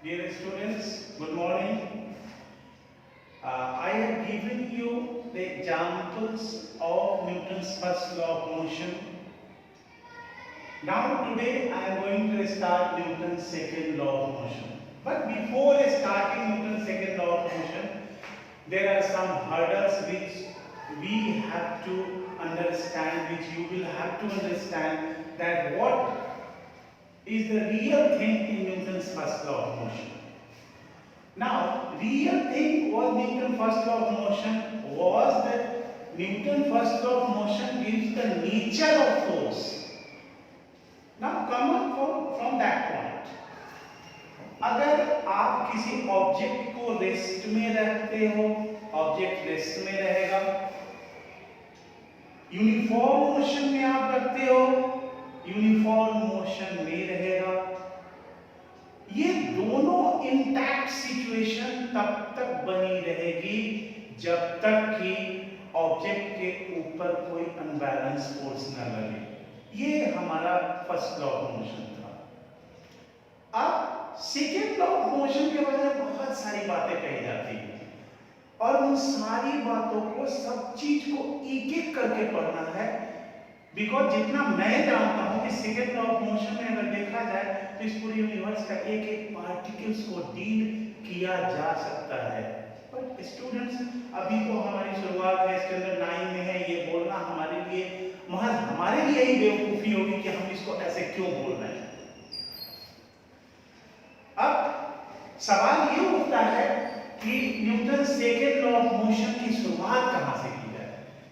Dear students, good morning. I have given you the examples of Newton's first law of motion. Now today I am going to start Newton's second law of motion. But before starting Newton's second law of motion, there are some hurdles which we have to understand, which you will have to understand, that what is the real thing in Newton's first law of motion. Now, real thing was Newton's first law of motion was that Newton's first law of motion gives the nature of force. Now, come on from that point. अगर आप किसी object को rest में रखते हो, object rest में रहेगा, uniform motion में आप रखते हो, यूनिफॉर्म मोशन में रहेगा। ये दोनों इंटैक्ट सिचुएशन तब तक बनी रहेगी जब तक कि ऑब्जेक्ट के ऊपर कोई अनबैलेंस फोर्स न लगे। ये हमारा फर्स्ट लॉ ऑफ मोशन था। अब सेकेंड लॉ ऑफ मोशन के बारे में बहुत सारी बातें कही जाती हैं और उन सारी बातों को, सब चीज को एक एक करके पढ़ना है, बिकॉज जितना मैं जानता हूं कि सेकेंड लॉ ऑफ मोशन में अगर देखा जाए तो इस पूरे यूनिवर्स का एक एक पार्टिकल्स को डील किया जा सकता है। बट स्टूडेंट्स, अभी तो हमारी शुरुआत है, स्टैंडर्ड 9 में है, ये बोलना हमारे लिए महज हमारे लिए ही बेवकूफी होगी कि हम इसको ऐसे क्यों बोल रहे हैं। अब सवाल ये उठता है कि Newton second law of motion की शुरुआत कहां से की जाए,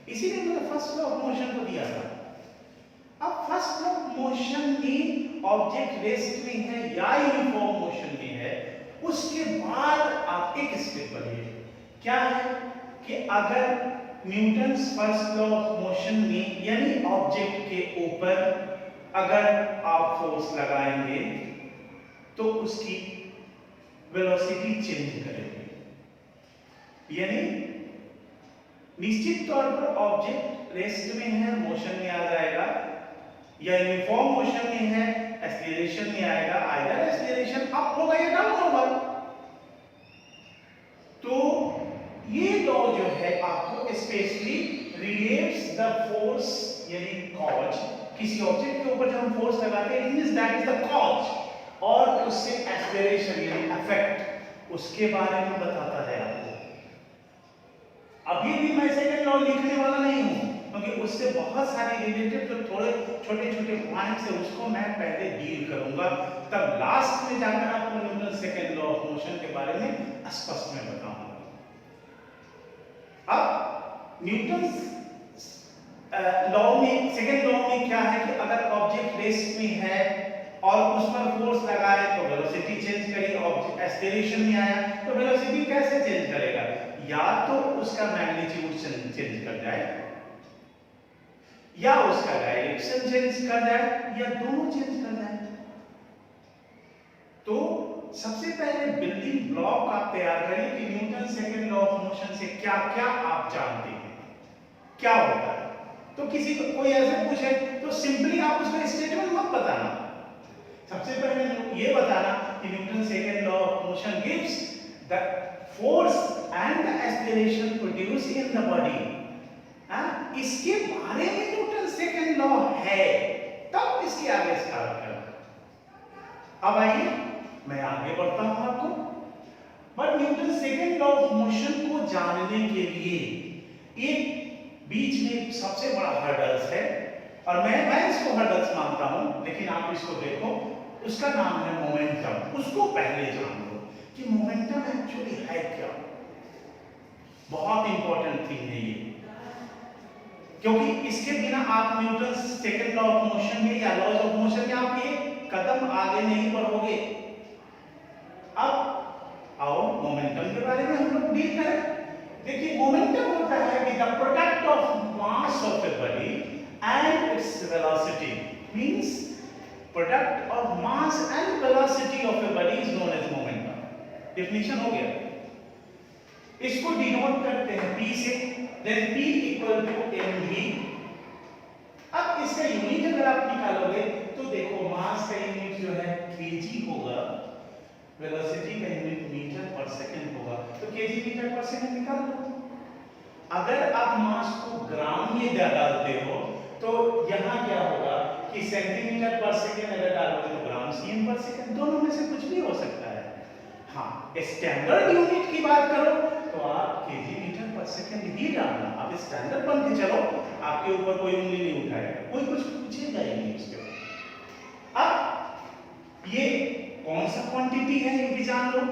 इसीलिए मैंने फर्स्ट लॉ ऑफ मोशन को दिया था। अब फर्स्ट लॉ ऑफ मोशन में ऑब्जेक्ट रेस्ट में है या यूनिफॉर्म मोशन में है, उसके बाद आप एक स्टेप बढ़िए। क्या है कि अगर Newton's first law of motion में यानी ऑब्जेक्ट के ऊपर अगर आप फोर्स लगाएंगे तो उसकी वेलोसिटी चेंज करेगी। यानी निश्चित तौर पर ऑब्जेक्ट रेस्ट में है, मोशन में आ जाएगा, या यूनिफॉर्म मोशन में है, एक्सीलरेशन में आएगा। आइदर एक्सीलरेशन अप होगा या डाउन होगा। तो ये लॉ जो है आपको स्पेशली रिलेट्स द फोर्स यानी कॉज, किसी ऑब्जेक्ट के ऊपर जब हम फोर्स लगाते हैं means that is the cause, और उससे एक्सीलरेशन यानी इफेक्ट, उसके बारे में बताता है आपको। अभी भी मैं सेकंड लॉ लिखने वाला नहीं हूं, क्योंकि उससे बहुत सारे रिलेटेड जो थोड़े छोटे छोटे पॉइंट्स है उसको मैं पहले डील करूंगा, तब लास्ट में जाकर आपको Newton second law of motion के बारे में स्पष्ट में बताऊंगा। अब न्यूटन लॉ में, सेकंड लॉ में क्या है कि अगर ऑब्जेक्ट रेस्ट में है और उस पर फोर्स लगाए तो वेलोसिटी चेंज करेगी, ऑब्जेक्ट एक्सीलरेशन में आया तो वेलोसिटी कैसे चेंज करेगा, या तो उसका मैग्नीट्यूड चेंज कर जाए या उसका डायरेक्शन चेंज कर जाए या दोनों चेंज कर जाए। तो सबसे पहले बिल्डिंग ब्लॉक आप तैयार करिए कि Newton second law of motion से क्या क्या आप जानते हैं, क्या होता है। तो किसी को कोई ऐसे पूछे तो सिंपली आप उसका स्टेटमेंट मत बताना, सबसे पहले ये बताना कि Newton second law of motion gives the force and the acceleration produce in the body. इसके बारे में न्यूटन सेकंड लॉ है, तब इसके आगे स्टार्ट करना। अब आइए मैं आगे बढ़ता हूं आपको। But Newton second law of motion को जानने के लिए एक बीच में सबसे बड़ा हर्डल्स है, और मैं इसको हर्डल्स मानता हूं, लेकिन आप इसको देखो, उसका नाम है मोमेंटम। उसको पहले जान लो कि मोमेंटम एक्चुअली है क्या। बहुत इंपॉर्टेंट थिंग है ये, क्योंकि इसके बिना आप Newton second law of motion में या लॉज ऑफ मोशन में आप ये कदम आगे नहीं बढ़ोगे। अब आओ मोमेंटम के बारे में हम लोग डील करें। देखिए, मोमेंटम होता है कि the product of mass of a body and its velocity, means product of mass and velocity of a body is known as momentum. Definition हो गया। इसको डिनोट करते हैं p से, then p equal to mv। अब इसका unit अगर आप निकालोगे तो देखो मास का यूनिट जो है kg होगा, वेलोसिटी केजी मीटर पर सेकंड निकाल लो। अगर आप मास को ग्राम में डालते हो तो यहाँ क्या होगा कि सेंटीमीटर पर सेकंड अगर डालोगे तो ग्राम सीएम पर सेकंड, दोनों में से कुछ भी हो सकता है। हाँ, स्टैंडर्ड यूनिट की बात करो तो आप केजी मीटर पर सेकंड ही डालना। आप स्टैंडर्ड बन के चलो, आपके ऊपर कोई उंगली नहीं उठाएगा, कोई कुछ पूछेगा ही नहीं उसके ऊपर। अब ये कौन सा क्वांटिटी है ये भी जान लो,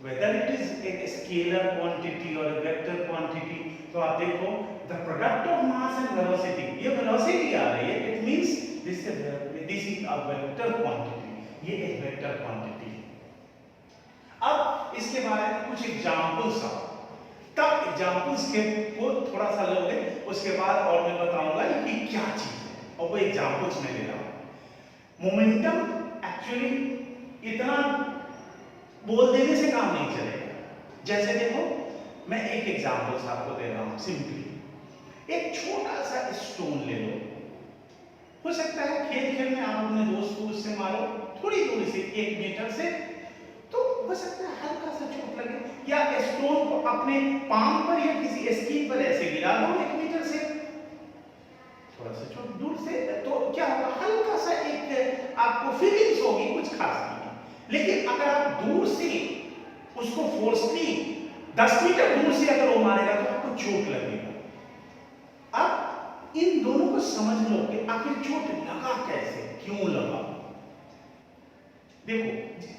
whether it is a scalar quantity or a vector quantity। तो आप देखो the product of mass and velocity, ये velocity आ रही है, it means this is a vector quantity, ये एक vector quantity है। अब इसके बारे में कुछ एग्जांपल्स आप तब एग्जांपल्स के को थोड़ा सा लोगे, उसके बाद और मैं बताऊंगा कि क्या चीज है, और वो एग्जांपल्स में ले रहा हूं। मोमेंटम एक्चुअली इतना बोल देने से काम नहीं चलेगा। जैसे देखो मैं एक एग्जांपल आपको दे रहा हूं, सिंपली एक छोटा सा स्टोन ले लो, हो सकता है खेल खेल में आप अपने दोस्त को उससे मारो थोड़ी दूर से 1 मीटर से, तो हो सकता है हल्का सा चोट लगे, या स्टोन को अपने पाम पर या किसी स्कीन पर ऐसे गिरा दो 1 मीटर से, थोड़ा सा चोट दूर से, तो क्या होगा, हल्का सा एक आपको फीलिंग्स होगी, कुछ खास नहीं। लेकिन अगर आप दूर से उसको फोर्सली 10 मीटर दूर से अगर वो मारेगा तो आपको चोट लगेगा। अब इन दोनों को समझ लो कि आखिर चोट लगा कैसे, क्यों लगा। देखो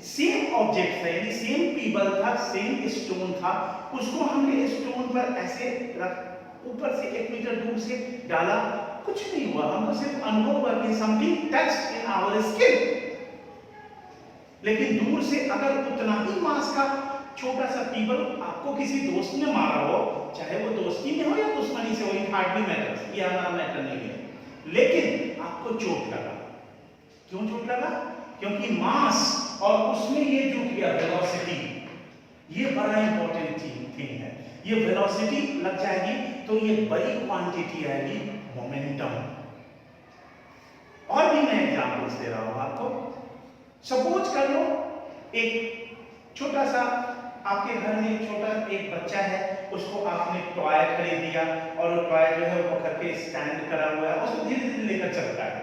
सेम ऑब्जेक्ट था, यानी सेम पीबल था, सेम स्टोन था, उसको हमने स्टोन पर ऐसे ऊपर से 1 मीटर दूर से डाला, कुछ नहीं हुआ, हमको सिर्फ अनुभव हुआ कि something touched in our skin. लेकिन दूर से अगर उतना ही मास का छोटा सा पीबल आपको किसी दोस्त ने मारा हो, चाहे वो दोस्ती में हो या दुश्मनी से हो, इट हार्डली मैटर्स, ये हमारा मैटर नहीं है, लेकिन आपको चोट लगा। क्यों चोट लगा? क्योंकि मास और उसमें ये जो किया वेलोसिटी, ये बड़ा इंपॉर्टेंट थिंग है। ये वेलोसिटी लग जाएगी तो ये बड़ी क्वांटिटी आएगी मोमेंटम। और भी मैं एग्जांपल्स दे रहा हूं आपको। सपोज कर लो एक छोटा सा आपके घर में एक बच्चा है, उसको आपने टॉय खरीद दिया और वो टॉय जो है वो करके स्टैंड करा हुआ है, उसको धीरे धीरे लेकर चलता है।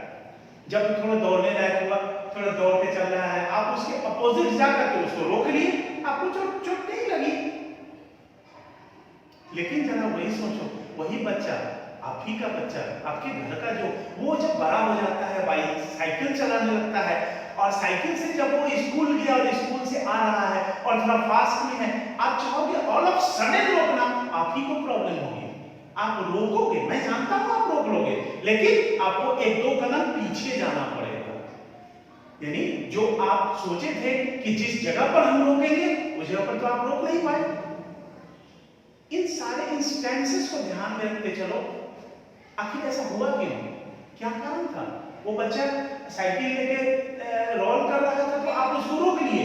जब थोड़ा दौड़ने लायक हुआ, थोड़ा दौड़ के चल रहा है, आप उसके अपोजिट जाकर के उसको रोक लिए, आपको चोट नहीं लगी। लेकिन जरा वही सोचो, वही बच्चा, आप ही का बच्चा, आपके घर का जो, वो जब बड़ा हो जाता है, बाइक साइकिल चलाने लगता है, और साइकिल से जब वो स्कूल गया और स्कूल से आ रहा है और थोड़ा फास्ट में है, आप चाहोगे ऑल ऑफ सडन रोकना, आप ही को प्रॉब्लम होगी। आप रोकोगे, मैं जानता हूं आप रोक लोगे, लेकिन आपको 1-2 कदम पीछे जाना पड़ेगा। यानी जो आप सोचे थे कि जिस जगह पर हम रोकेंगे उस जगह पर तो आप रोक नहीं पाए। इन सारे इंस्टेंसेस को ध्यान में रखते चलो, आखिर ऐसा हुआ क्यों, क्या कारण था। वो बच्चा साइकिल लेके रोल कर रहा था तो आप उसको रोक लिए,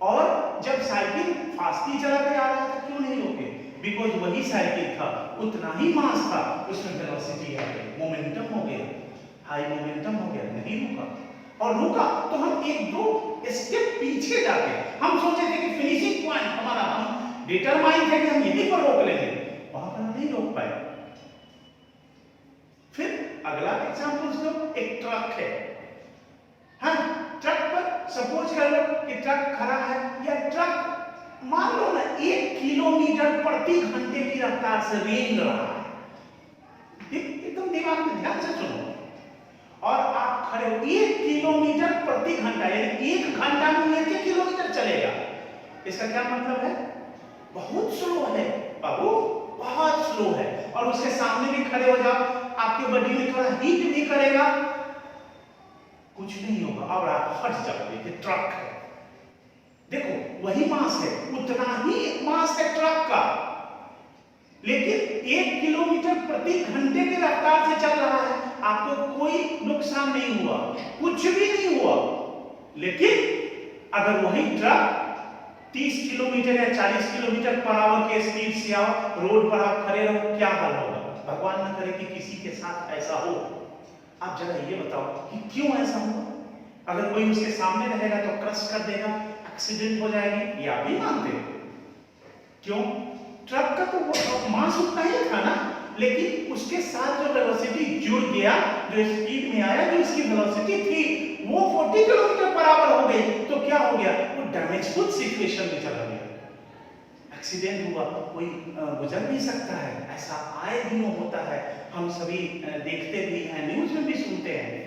और जब साइकिल फास्टली चला के आ रहा था क्यों नहीं रोके, बिकॉज वही साइकिल था, उतना ही मास था, उसमें वेलोसिटी आ गई, मोमेंटम हो गया, हाई मोमेंटम हो गया, नहीं रुका। और रुका तो हम 1-2 स्टेप पीछे जाके, हम सोचे थे कि फिनिशिंग पॉइंट हमारा, हम डिटरमाइन थे कि हम यहीं पर रोक लेंगे, वहां पर नहीं रोक पाए। फिर अगला एग्जांपल लो, एक ट्रक है, हाँ, ट्रक पर सपोज कर लो कि ट्रक खड़ा है, या ट्रक मान लो ना 1 किलोमीटर प्रति घंटे की रफ्तार से रेंग रहा है, एकदम दिमाग में ध्यान से सुनो, और आप खड़े 1 किलोमीटर प्रति घंटा, यानी 1 घंटा में 1 किलोमीटर चलेगा। इसका क्या मतलब है, बहुत स्लो है बाबू, बहुत स्लो है, और उसके सामने भी खड़े हो जाओ, आपके बॉडी में थोड़ा हीट भी करेगा, कुछ नहीं होगा, और आप फट जाओगे कि ट्रक है। देखो वही मास है, उतना ही मास है ट्रक का, लेकिन 1 किलोमीटर प्रति घंटे की रफ्तार से चल रहा है, आपको कोई नुकसान नहीं हुआ, कुछ भी नहीं हुआ। लेकिन अगर वही ट्रक 30 किलोमीटर या 40 किलोमीटर पर आवर के स्पीड से आओ, रोड पर आप खड़े रहो, क्या हाल होगा। भगवान न करे कि किसी के साथ ऐसा हो। आप जरा ये बताओ कि क्यों ऐसा हुआ। अगर कोई उसके सामने रहेगा तो क्रश कर देगा, एक्सीडेंट हो जाएगी, ये आप भी मानते हो, क्यों? ट्रक का तो मास उतना ही था ना, लेकिन उसके साथ जो वेलोसिटी जुड़ गया, जो स्पीड में आया, जो इसकी वेलोसिटी थी वो 40 किलोमीटर पर आवर हो गई, तो क्या हो गया? वो डैमेजफुल सिचुएशन में चला गया, एक्सीडेंट हुआ, कोई गुजर नहीं सकता है। ऐसा आए दिनों होता है, हम सभी देखते भी हैं, न्यूज में भी सुनते हैं।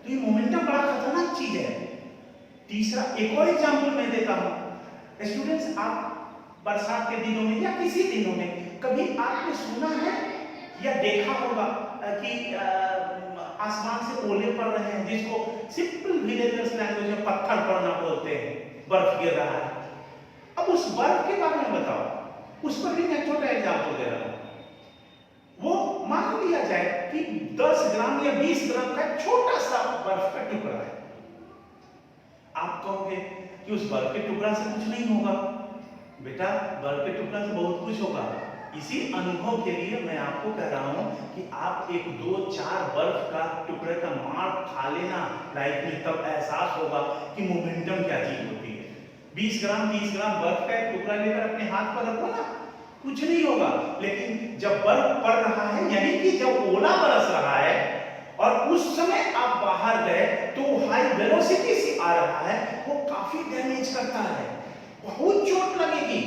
तो ये मोमेंटम बड़ा खतरनाक चीज है। तीसरा एक और एग्जांपल मैं देता हूं। स्टूडेंट्स, आप बरसात के दिनों में या किसी दिनों में कभी आपने सुना है या देखा होगा कि आसमान से ओले पड़ रहे हैं, जिसको सिंपल विलेजर्स लैंग्वेज में पत्थर पड़ना बोलते हैं, बर्फ गिर रहा है। अब उस बर्फ के बारे में बताओ, उस पर भी मैं छोटा एग्जांपल दे रहा हूं। वो मान लिया जाए कि 10 ग्राम या 20 ग्राम का छोटा सा बर्फ का टुकड़ा है। आप कहोगे कि उस बर्फ के टुकड़ा से कुछ नहीं होगा। बेटा, बर्फ के टुकड़ा से बहुत कुछ होगा। इसी अनुभव के लिए मैं आपको कह रहा हूं कि आप 1, 2, 4 बर्फ का टुकड़े का मार खा लेना लाइफ में, तब एहसास होगा कि मोमेंटम क्या चीज होती है। 20 ग्राम 30 ग्राम बर्फ का एक टुकड़ा लेकर अपने हाथ पर रखो ना, कुछ नहीं होगा। लेकिन जब बर्फ पड़ रहा है, यानी कि जब ओला बरस रहा है और उस समय आप बाहर गए, तो हाई वेलोसिटी से आ रहा है, वो काफी डैमेज करता है, बहुत चोट लगेगी।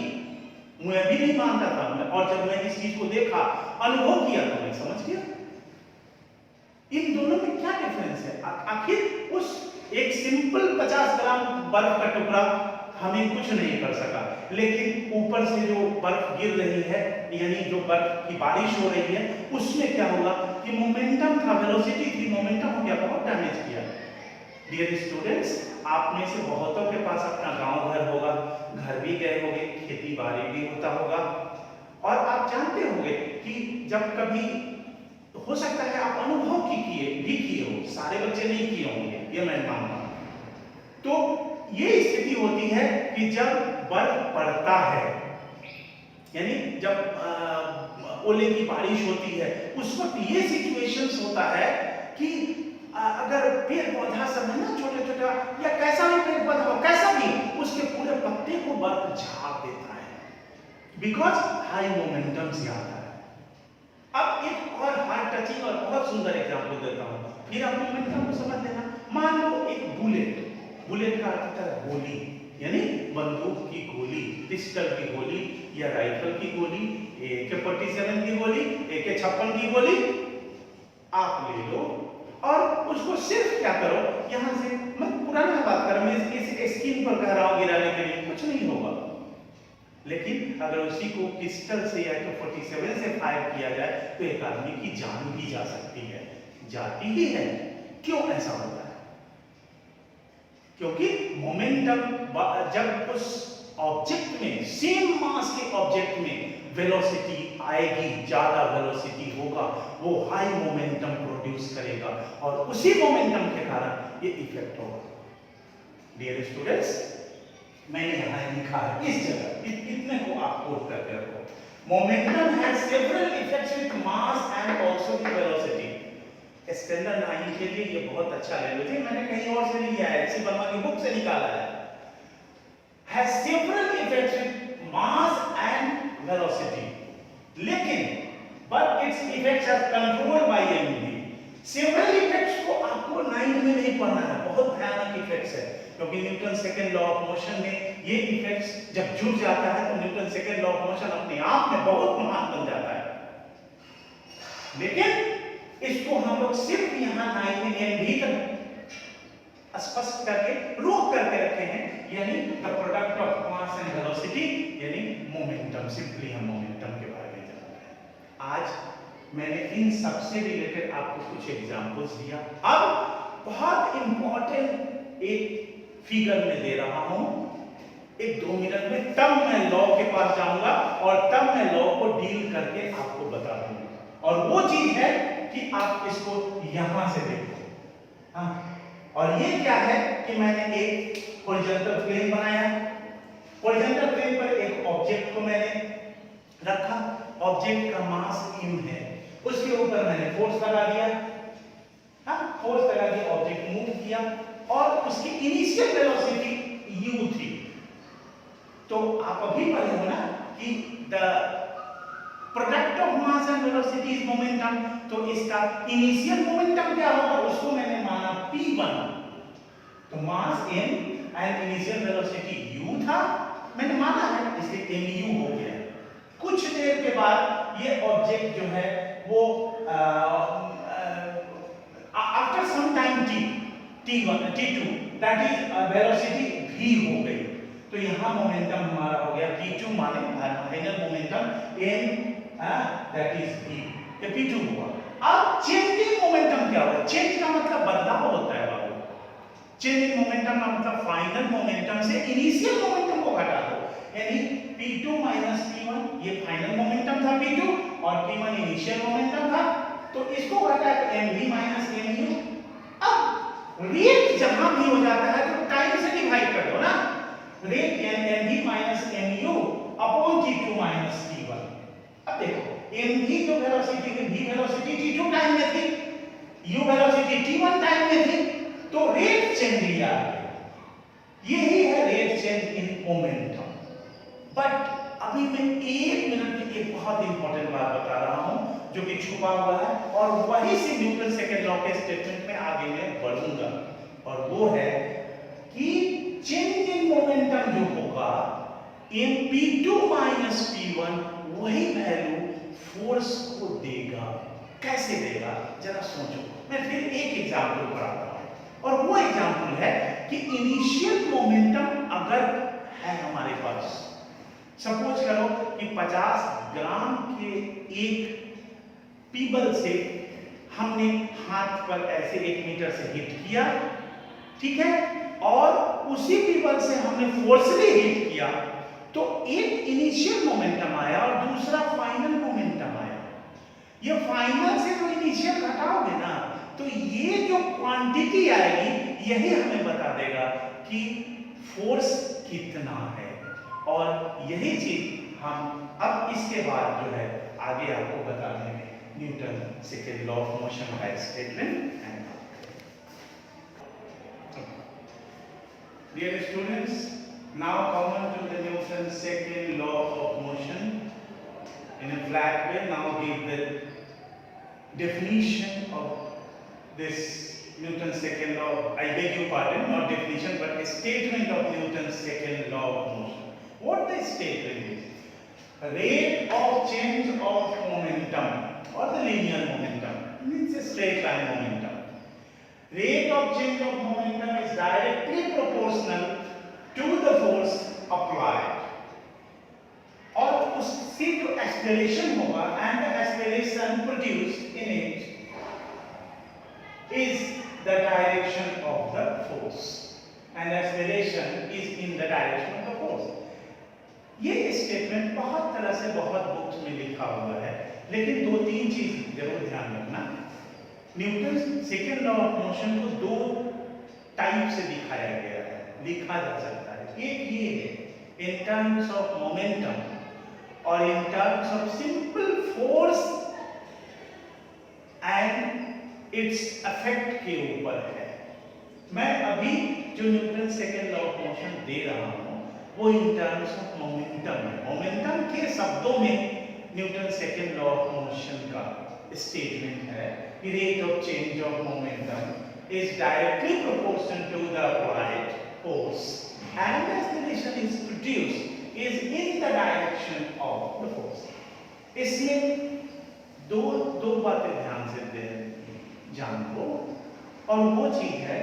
मैं भी नहीं मानता था, और जब मैंने इस चीज को देखा, अनुभव किया, तो मैं समझ गया इन दोनों में क्या डिफरेंस है। आखिर उस एक सिंपल 50 ग्राम बर्फ का टुकड़ा हमें कुछ नहीं कर सका, लेकिन ऊपर से जो बर्फ गिर रही है, यानी जो बर्फ की बारिश हो रही है, उसमें क्या होगा कि मोमेंटम था, वेलोसिटी थी, मोमेंटम हो गया, बहुत डैमेज किया। डियर स्टूडेंट्स, आप में से बहुतों के पास अपना गांव घर होगा, घर भी गए होंगे, खेती बाड़ी भी होता होगा, और आप जानते होंगे कि जब कभी हो सकता है आप अनुभव किए हो, सारे बच्चे नहीं किए होंगे, ये मैं मानता हूं। तो ये स्थिति होती है कि जब बर्फ पड़ता है, यानी जब ओले की बारिश होती है, उस वक्त ये सिचुएशंस होता है कि अगर पेड़ पौधा सब है ना, छोटा छोटा या कैसा भी पेड़ पौधा हो, कैसा भी, उसके पूरे पत्ते को बर्फ झाड़ देता है, बिकॉज हाई मोमेंटम से आता है। अब एक और हार्ट टचिंग और बहुत सुंदर एग्जांपल देता हूं, फिर आप मोमेंटम को समझ लेना। मान लो एक बुलेट का अर्थ है गोली, यानी बंदूक की गोली, पिस्टल की गोली या राइफल की गोली, AK-47 की गोली, AK-56 की गोली आप ले लो और उसको सिर्फ क्या करो, यहां से, मैं पुराना बात कर रहा हूं, इस स्किन पर कह रहा हूं गिराने के लिए, कुछ नहीं होगा। लेकिन अगर उसी को पिस्टल से या AK-47 से फायर किया जाए, तो एक आदमी की जान भी जा सकती है, जाती ही है। क्यों ऐसा होता है? क्योंकि मोमेंटम, जब उस ऑब्जेक्ट में, सेम मास के ऑब्जेक्ट में वेलोसिटी आएगी, ज्यादा वेलोसिटी होगा, वो हाई मोमेंटम प्रोड्यूस करेगा, और उसी मोमेंटम के कारण ये इफेक्ट होगा। डियर स्टूडेंट्स, मैंने यहां लिखा है इस जगह, इतने को आप कोट करके रखो। Momentum has several effects with mass and also with velocity. Standard 9 के लिए ये बहुत अच्छा लैंग्वेज है, मैंने कहीं और से नहीं लिया है, इसी वर्मा की बुक से निकाला है। Has several effects with mass and velocity, लेकिन but it's effects are controlled by mv। Several effects को आपको 9 में नहीं पढ़ना है, बहुत भयानक इफेक्ट्स है, क्योंकि Newton second law of motion में ये इफेक्ट्स जब जुड़ जाता है, तो Newton second law of motion अपने आप में बहुत महान बन जाता है। लेकिन इसको हम लोग सिर्फ यहां 9 में mv तक स्पष्ट करके रोक करके रखे हैं, यानी the product of mass and velocity, यानी मोमेंटम। सिंपली हम मोमेंटम के बारे में जान रहे हैं। आज मैंने इन सबसे रिलेटेड आपको कुछ एग्जांपल्स दिया। अब बहुत इंपॉर्टेंट एक फिगर में दे रहा हूं, 1-2 मिनट में, तब मैं लॉ के पास जाऊंगा और तब मैं लॉ को डील करके आपको बता दूंगा। और वो चीज है कि आप इसको यहां से देखो, हाँ। और ये क्या है कि मैंने एक हॉरिजॉन्टल प्लेन बनाया, हॉरिजॉन्टल प्लेन पर एक ऑब्जेक्ट को मैंने रखा, ऑब्जेक्ट का मास m है, उसके ऊपर मैंने फोर्स लगा दिया, हाँ, फोर्स लगा दिया, ऑब्जेक्ट मूव किया, और उसकी इनिशियल वेलोसिटी u थी। तो आप अभी पढ़े हो ना कि the product of mass and velocity is momentum, तो इसका इनिशियल मोमेंटम क्या होगा, उसको मैंने माना p1, तो मास m and initial velocity u था, मैंने माना है, इसलिए mu हो गया। कुछ देर के बाद ये ऑब्जेक्ट जो है वो after some time t1 t2 that is velocity v हो गई, तो यहाँ मोमेंटम हमारा हो गया p2 माने final momentum m that is v, ये p2 हुआ। अब चेंजिंग मोमेंटम क्या होगा, चेंज का मतलब बदलाव होता है बाबू, चेंज इन मोमेंटम का मतलब फाइनल मोमेंटम से इनिशियल मोमेंटम को घटा दो, यानी p2 माइनस p1, ये फाइनल मोमेंटम था p2 और p1 इनिशियल मोमेंटम था, तो इसको घटा तो mv माइनस mu। अब रेट जहां भी हो जाता है तो टाइम से डिवाइड कर दो ना, rate mv minus mu upon t2 minus t1। अब देखो mv जो वेलोसिटी की v वेलोसिटी t2 टाइम में थी, u वेलोसिटी t1 टाइम में थी, तो रेट चेंज ही आ गया, यही है rate change in momentum. But अभी मैं 1 मिनट में एक बहुत इंपॉर्टेंट बात बता रहा हूं जो कि छुपा हुआ है, और वही से न्यूटन सेकंड लॉ के स्टेटमेंट में आगे मैं बढ़ूंगा, और वो है कि चेंज इन मोमेंटम जो होगा mp2 माइनस p1 वही वैल्यू फोर्स को देगा। कैसे देगा जरा सोचो, मैं फिर एक एग्जांपल पढ़ाता हूं, और वो एग्जांपल है कि इनिशियल मोमेंटम अगर है हमारे पास, सपोज करो कि 50 ग्राम के एक पीबल से हमने हाथ पर ऐसे 1 मीटर से हिट किया, ठीक है, और उसी पीबल से हमने फोर्सली हिट किया, तो एक इनिशियल मोमेंटम आया और दूसरा फाइनल मोमेंटम आया। ये फाइनल से जो इनिशियल घटाओगे ना, तो ये जो क्वांटिटी आएगी यही हमें बता देगा कि फोर्स कितना है, और यही चीज हम अब इसके बाद जो है आगे आपको बता देंगे Newton second law of motion का statement. Dear students, now come on to the Newton's second law of motion in a flat way. Now give the definition of this Newton's second law. I beg your pardon, not definition but a statement of Newton's second law of motion. What the statement is? Rate of change of momentum or the linear momentum means a straight line momentum. Rate of change of momentum is directly proportional to the force applied, और उससे जो acceleration होगा and the acceleration produced in it is the direction of the force, and acceleration is in the direction of the force. ये statement बहुत तरह से बहुत books में लिखा हुआ है, लेकिन 2-3 चीज जरूर ध्यान रखना। Newton second law of motion को 2 टाइप से दिखाया गया है, लिखा जा सकता है। एक ये है इन टर्म्स ऑफ मोमेंटम और in terms of simple force and its effect के ऊपर है। मैं अभी जो Newton second law of motion दे रहा हूं वो इन टर्म्स ऑफ मोमेंटम है। मोमेंटम के शब्दों में Newton second law of motion का स्टेटमेंट है कि rate of change of momentum is directly proportional to the applied force and the acceleration is produced is in the direction of the force. इसमें दो बातें ध्यान से जान लो, और वो चीज है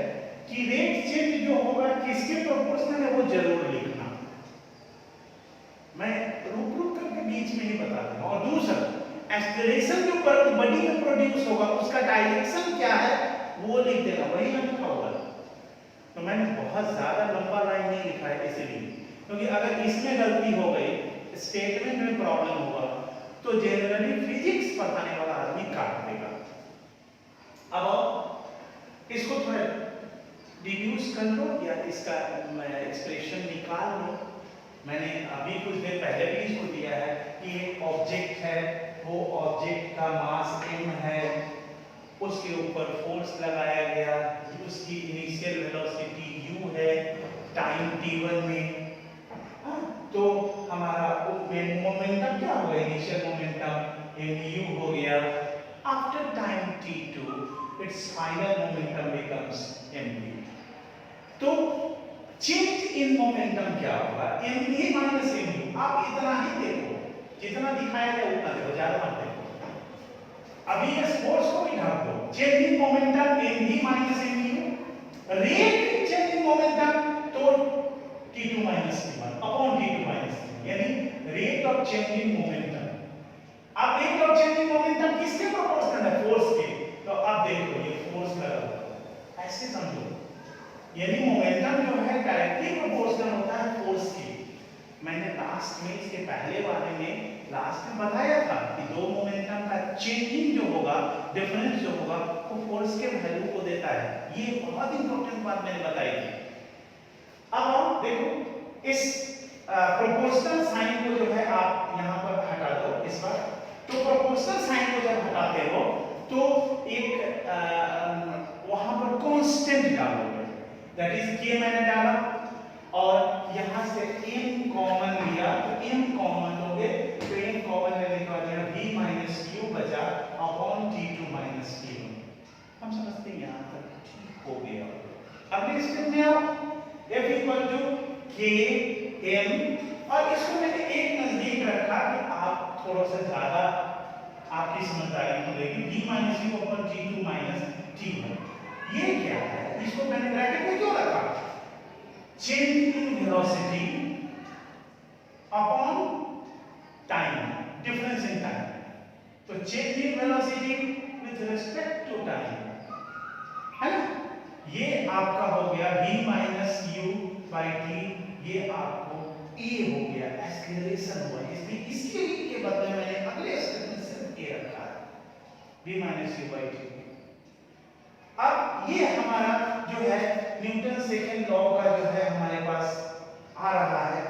कि रेट चेंज जो होगा किसके प्रोपोर्शनल है वो जरूर लिखना। मैं रुक करके बीच में ही बता दूंगा। और दूसरा, एक्सेलरेशन जो बॉडी में प्रोड्यूस होगा उसका डायरेक्शन क्या है वो लिख देना, वही ना लिखा होगा। तो मैंने बहुत ज्यादा लंबा लाइन नहीं लिखा है इसलिए, क्योंकि अगर इसमें गलती हो गई, स्टेटमेंट में प्रॉब्लम होगा, तो जनरली फिजिक्स पढ़ाने वाला आदमी काट देगा। अब इसको थोड़ा डिड्यूस कर लो या इसका एक्सप्रेशन निकाल लो। मैंने अभी कुछ देर पहले भी इसको दिया है कि एक ऑब्जेक्ट है, वो ऑब्जेक्ट का मास m है, उसके ऊपर फोर्स लगाया गया, उसकी इनिशियल वेलोसिटी u है टाइम t1 में। तो तो हमारा मोमेंटम क्या होगा, इनिशियल मोमेंटम mu हो गया, after time t2 it's final momentum becomes mv। तो चेंज इन मोमेंटम क्या होगा, mv माइनस mu। आप इतना ही देखो, जितना दिखाया गया उतना देखो, ज्यादा मत देखो। अभी इस फोर्स को भी ढाल दो, change in momentum mv minus mu, rate change in momentum तो t2 minus t1 upon t2 minus t1, यानी rate of change in momentum. अब rate of change in momentum किसके प्रोपोर्शनल है, फोर्स के। तो अब देखो ये फोर्स लगा हुआ है, ऐसे समझो, यानी मोमेंटम जो है डायरेक्टली प्रोपोर्शनल होता है फोर्स के। मैंने लास्ट में, इसके पहले वाले में लास्ट में बताया था कि दो मोमेंटम का चेंजिंग जो होगा, डिफरेंस जो होगा, वो फोर्स के वैल्यू को देता है। ये बहुत इंपॉर्टेंट बात मैंने बताई थी। अब आप देखो इस प्रोपोर्शनल साइन को जो है आप यहां पर हटा दो इस बार। तो प्रोपोर्शनल साइन को जब हटाते हो तो एक वहां पर कांस्टेंट डालोगे, दैट इज k मैंने डाला, और यहां से m कॉमन लिया, तो m कॉमन लोगे, तो m कॉमन लेने के बाद यहां v माइनस u बचा अपॉन t2 माइनस t1। हम समझते हैं यहां तक ठीक हो गया। अगले स्टेप में आओ, f equal to k m, और इसको मैंने एक नजदीक रखा कि आप थोड़ा सा ज्यादा आपकी समझदारी मिलेगी, v minus u upon t2 minus t1। ये क्या है, इसको मैंने ब्रैकेट में क्यों रखा, change in velocity upon time, difference in time. तो change in velocity with respect to time, है ना, ये आपका हो गया v minus u by t, ये आपको a हो गया, एक्सीलरेशन हुआ, इसलिए इसके के बदले मैंने अगले स्टेप में सिर्फ a रखा है, v minus u by t। अब ये हमारा जो है न्यूटन सेकंड लॉ का जो है हमारे पास आ रहा है,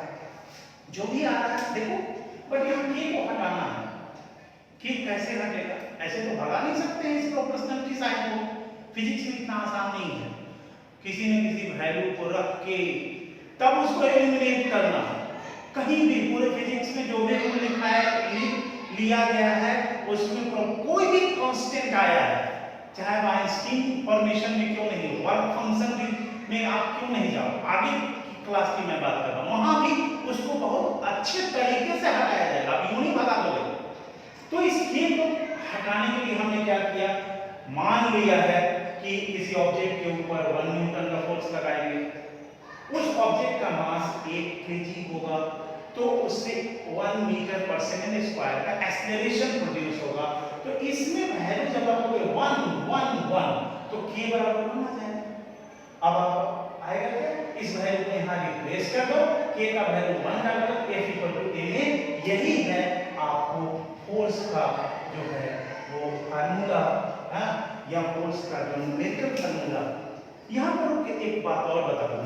जो भी आ रहा है देखो, बट यहाँ k को हटाना है। k कैसे हटेगा, ऐसे तो भगा नहीं सकते हैं इस प्रोपोर्शनलिटी साइन को, फिजिक्स में इतना आसान नहीं है। किसी न किसी वैल्यू को रख के तब उसको एलिमिनेट करना, कहीं भी पूरे फिजिक्स में जो भी रूल लिखा है, लिया गया है, उसमें कोई भी कांस्टेंट आया है, चाहे वो आइंस्टीन फॉर्मेशन में क्यों नहीं हो, वर्क फंक्शन में आप क्यों नहीं जाओ, आगे की क्लास की मैं बात कर रहा हूं, वहां भी उसको बहुत अच्छे तरीके से हटाया जाएगा, आप यूं नहीं भगा दोगे। तो इस खेल को हटाने के लिए हमने क्या किया, मान लिया है कि किसी ऑब्जेक्ट के ऊपर 1 न्यूटन का फोर्स लगाएंगे, उस ऑब्जेक्ट का मास 1 kg होगा, तो उससे 1 मीटर पर सेकंड स्क्वायर का एक्सेलरेशन प्रोड्यूस होगा। तो इसमें वैल्यू जब आप लोगे 1 1 1 तो k बराबर 1 आ जाएगा। अब आप आएगा क्या, इस वैल्यू को यहां रिप्लेस कर दो, k का वैल्यू 1 डाल दो, F इक्वल टू ma। यही है आपको फोर्स का जो है वो फार्मूला, हां, या फोर्स का जो न्यूमेरिकल फार्मूला। यहां पर एक बात और बता दूं,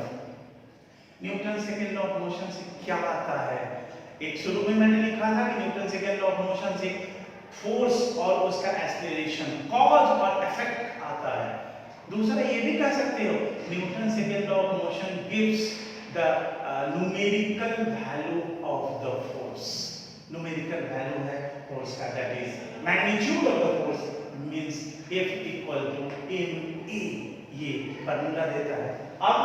Newton second law of motion से क्या आता है। एक शुरू में मैंने लिखा था कि Newton second law of motion से फोर्स और उसका एक्सेलरेशन, कॉज और इफेक्ट आता है। दूसरा ये भी कह सकते हो, Newton second law of motion gives the numerical value of the force. Numerical value है फोर्स का, that is magnitude of the force means F equal to ma, ये फार्मूला देता है। अब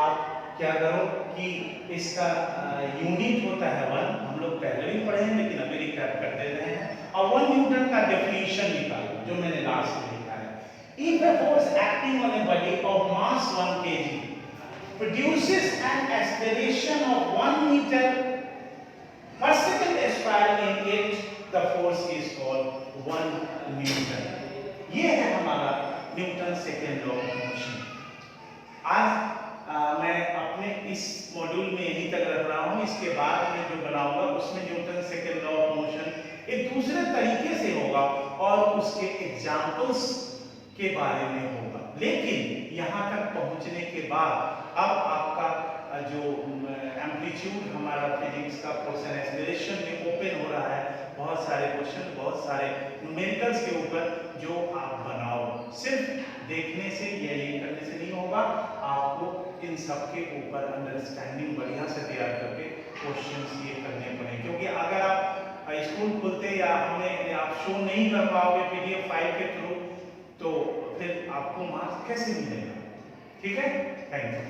आप क्या करो कि इसका यूनिट होता है 1, हम लोग पहले भी पढ़े हैं लेकिन अभी रिकैप कर दे रहे हैं, और 1 न्यूटन का डेफिनेशन निकालो जो मैंने लास्ट में लिखा है। If a force acting on a body of mass 1 kg produces an acceleration of 1 meter per second square in it, the force is called 1 Newton। ये है हमारा Newton second law of motion. आज मैं अपने इस मॉड्यूल में यहीं तक रख रहा हूँ, इसके बाद मैं जो बनाऊंगा उसमें Newton second law of motion एक दूसरे तरीके से होगा और उसके एग्जाम्पल्स के बारे में होगा। लेकिन यहाँ तक पहुँचने के बाद अब आपका जो एम्पलीट्यूड हमारा फिजिक्स का पोर्शन एक्सेलरेशन में ओपन हो रहा है, बहुत सारे क्वेश्चन, बहुत सारे न्यूमेरिकल्स के ऊपर जो आप बनाओ। सिर्फ देखने से या ये करने से नहीं होगा, आपको इन सब के ऊपर अंडरस्टैंडिंग बढ़िया से तैयार करके क्वेश्चंस ये करने पड़े, क्योंकि अगर आप स्कूल खुलते या हमने आप शो नहीं कर पाओगे पीडीएफ फाइल के थ्रू, तो फिर आपको मार्क्स कैसे मिलेगा? ठीक है, थैंक यू।